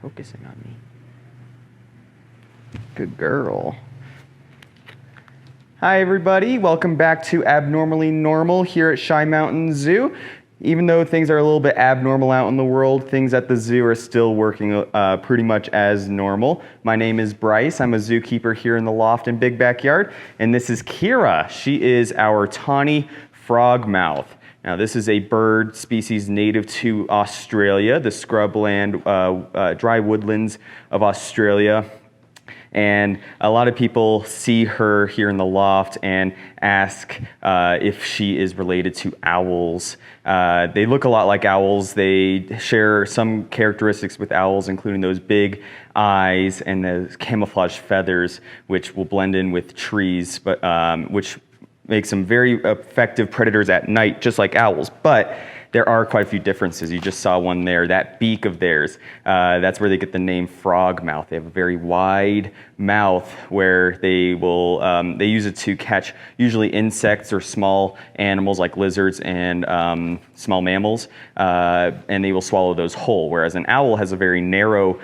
focusing on me. Good girl. Hi, everybody. Welcome back to Abnormally Normal here at Shy Mountain Zoo. Even though things are a little bit abnormal out in the world, things at the zoo are still working pretty much as normal. My name is Bryce. I'm a zookeeper here in the Loft and Big Backyard. And this is Kirra. She is our Tawny Frogmouth. Now, this is a bird species native to Australia, the scrubland, dry woodlands of Australia. And a lot of people see her here in the loft and ask if she is related to owls. They look a lot like owls. They share some characteristics with owls, including those big eyes and the camouflage feathers, which will blend in with trees, but which makes them very effective predators at night, just like owls. But there are quite a few differences. You just saw one there. That beak of theirs, that's where they get the name frogmouth. They have a very wide mouth where they will, they use it to catch usually insects or small animals like lizards and small mammals, and they will swallow those whole. Whereas an owl has a very narrow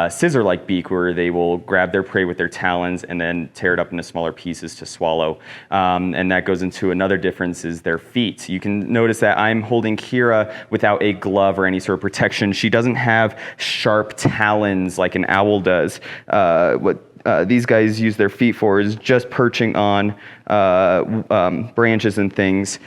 scissor-like beak where they will grab their prey with their talons and then tear it up into smaller pieces to swallow. And that goes into another difference is their feet. You can notice that I'm holding Kirra without a glove or any sort of protection. She doesn't have sharp talons like an owl does. What these guys use their feet for is just perching on branches and things,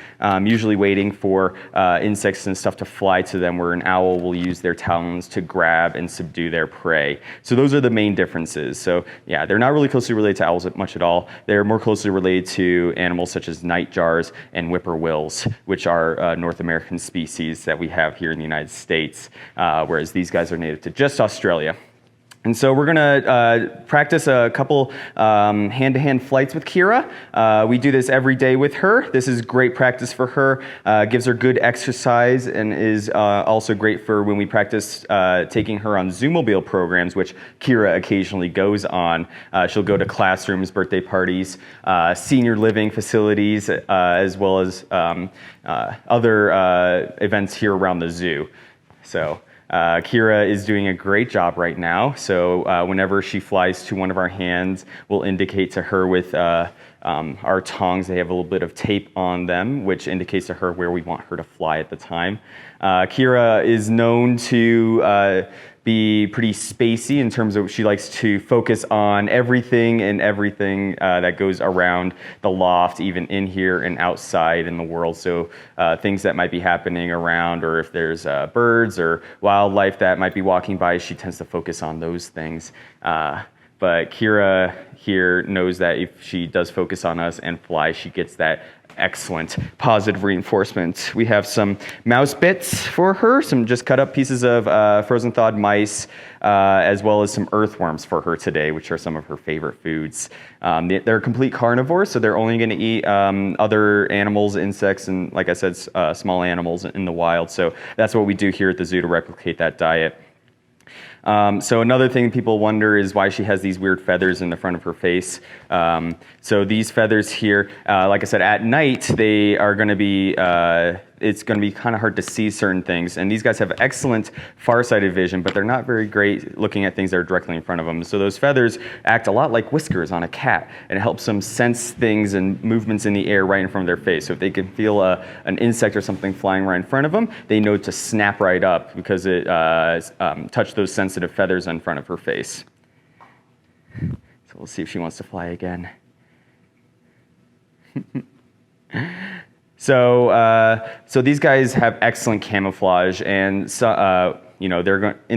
usually waiting for insects and stuff to fly to them, where an owl will use their talons to grab and subdue their prey. So those are the main differences. So yeah, they're not really closely related to owls much at all. They're more closely related to animals such as nightjars and whippoorwills, which are North American species that we have here in the United States, whereas these guys are native to just Australia. And so we're gonna practice a couple hand-to-hand flights with Kirra. We do this every day with her. This is great practice for her, gives her good exercise, and is also great for when we practice taking her on Zoomobile programs, which Kirra occasionally goes on. She'll go to classrooms, birthday parties, senior living facilities, as well as other events here around the zoo. So. Kirra is doing a great job right now, so whenever she flies to one of our hands, we'll indicate to her with our tongs. They have a little bit of tape on them, which indicates to her where we want her to fly at the time. Kirra is known to be pretty spacey in terms of she likes to focus on everything that goes around the loft, even in here and outside in the world. So things that might be happening around, or if there's birds or wildlife that might be walking by, she tends to focus on those things. But Kirra here knows that if she does focus on us and fly, she gets that excellent positive reinforcement. We have some mouse bits for her, some just cut up pieces of frozen thawed mice, as well as some earthworms for her today, which are some of her favorite foods. They're complete carnivores, so they're only going to eat other animals, insects, and like I said, small animals in the wild. So that's what we do here at the zoo to replicate that diet. So another thing people wonder is why she has these weird feathers in the front of her face. So these feathers here, like I said, at night, they are going to be, it's going to be kind of hard to see certain things. And these guys have excellent far-sighted vision, but they're not very great looking at things that are directly in front of them. So those feathers act a lot like whiskers on a cat, and it helps them sense things and movements in the air right in front of their face. So if they can feel an insect or something flying right in front of them, they know to snap right up because it touched those sensitive feathers in front of her face. So we'll see if she wants to fly again. So these guys have excellent camouflage, and they're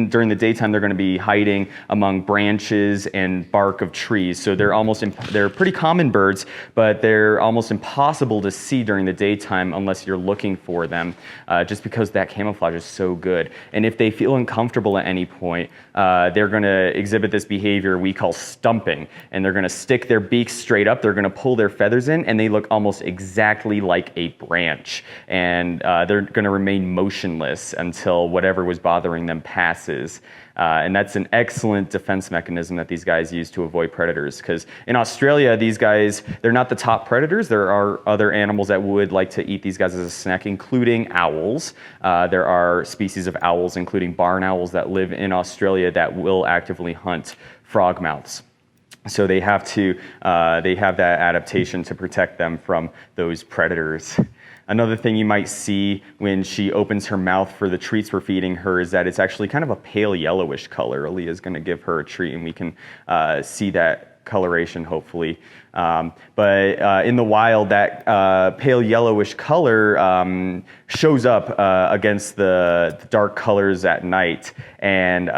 during the daytime they're going to be hiding among branches and bark of trees. So they're pretty common birds, but they're almost impossible to see during the daytime unless you're looking for them, just because that camouflage is so good. And if they feel uncomfortable at any point, they're going to exhibit this behavior we call stumping, and they're going to stick their beaks straight up. They're going to pull their feathers in, and they look almost exactly like a branch. And they're going to remain motionless until whatever was bothering bothering them passes. And that's an excellent defense mechanism that these guys use to avoid predators. Because in Australia, these guys, they're not the top predators. There are other animals that would like to eat these guys as a snack, including owls. There are species of owls, including barn owls, that live in Australia that will actively hunt frogmouths. So they have that adaptation to protect them from those predators. Another thing you might see when she opens her mouth for the treats we're feeding her is that it's actually kind of a pale yellowish color. Alia is going to give her a treat, and we can see that coloration, hopefully. But in the wild, that pale yellowish color shows up against the dark colors at night, and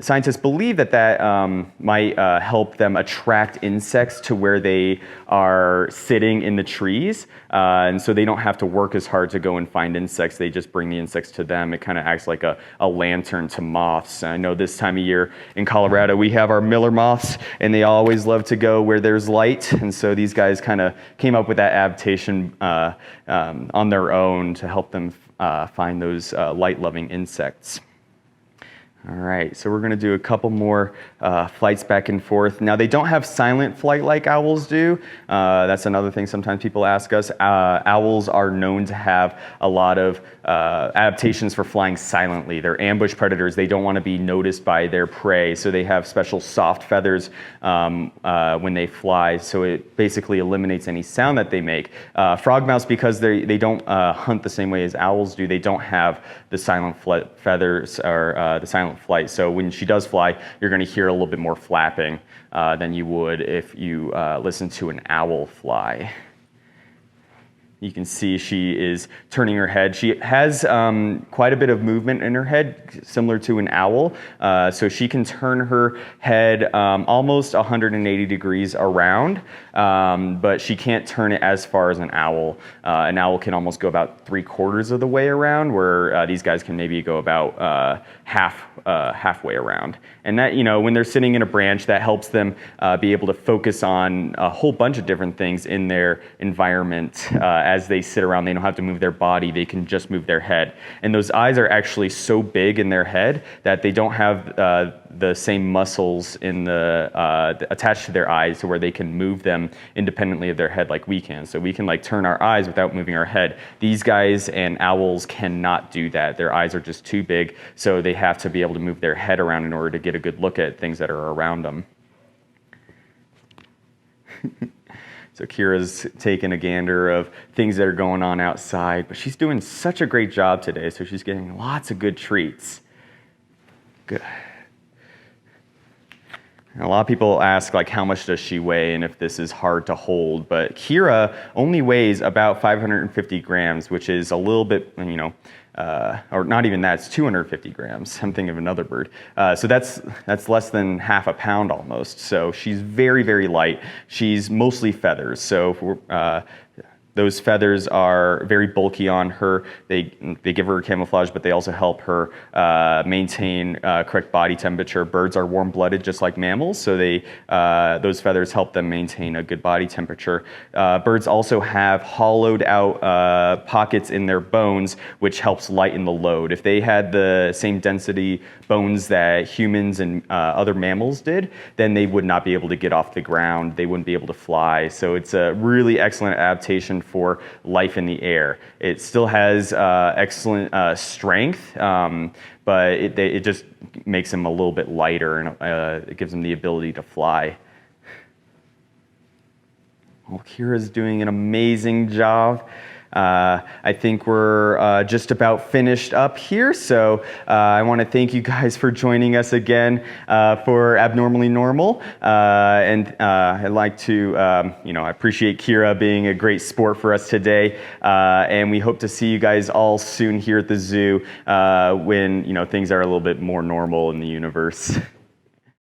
scientists believe that might help them attract insects to where they are sitting in the trees, and so they don't have to work as hard to go and find insects. They just bring the insects to them. It kind of acts like a lantern to moths. I know this time of year in Colorado we have our Miller moths, and they always love to go where there's light, and so these guys kind of came up with that adaptation on their own to help them find those light-loving insects. All right, so we're going to do a couple more flights back and forth. Now, they don't have silent flight like owls do. That's another thing sometimes people ask us. Owls are known to have a lot of adaptations for flying silently. They're ambush predators. They don't want to be noticed by their prey, so they have special soft feathers when they fly, so it basically eliminates any sound that they make. Frogmouths, because they don't hunt the same way as owls do, they don't have the silent feathers or the silent flight. So when she does fly, you're going to hear a little bit more flapping than you would if you listen to an owl fly. You can see she is turning her head. She has quite a bit of movement in her head, similar to an owl. So she can turn her head almost 180 degrees around, but she can't turn it as far as an owl. An owl can almost go about 3/4 of the way around, where these guys can maybe go about halfway around. And that, when they're sitting in a branch, that helps them be able to focus on a whole bunch of different things in their environment. As they sit around, they don't have to move their body, they can just move their head. And those eyes are actually so big in their head that they don't have the same muscles attached to their eyes to where they can move them independently of their head like we can. So we can turn our eyes without moving our head. These guys and owls cannot do that. Their eyes are just too big, so they have to be able to move their head around in order to get a good look at things that are around them. So Kirra's taking a gander of things that are going on outside, but she's doing such a great job today, so she's getting lots of good treats. Good. A lot of people ask, how much does she weigh and if this is hard to hold, but Kirra only weighs about 550 grams, which is a little bit, or not even that, it's 250 grams. I'm thinking of another bird. So that's less than half a pound almost. So she's very, very light. She's mostly feathers. So those feathers are very bulky on her. They give her camouflage, but they also help her maintain correct body temperature. Birds are warm-blooded just like mammals, so those feathers help them maintain a good body temperature. Birds also have hollowed out pockets in their bones, which helps lighten the load. If they had the same density bones that humans and other mammals did, then they would not be able to get off the ground. They wouldn't be able to fly. So it's a really excellent adaptation for life in the air. It still has excellent strength, but it just makes them a little bit lighter, and it gives them the ability to fly. Well, Kirra's doing an amazing job. I think we're just about finished up here, so I want to thank you guys for joining us again for Abnormally Normal, and I'd like to, I appreciate Kirra being a great sport for us today, and we hope to see you guys all soon here at the zoo when things are a little bit more normal in the universe.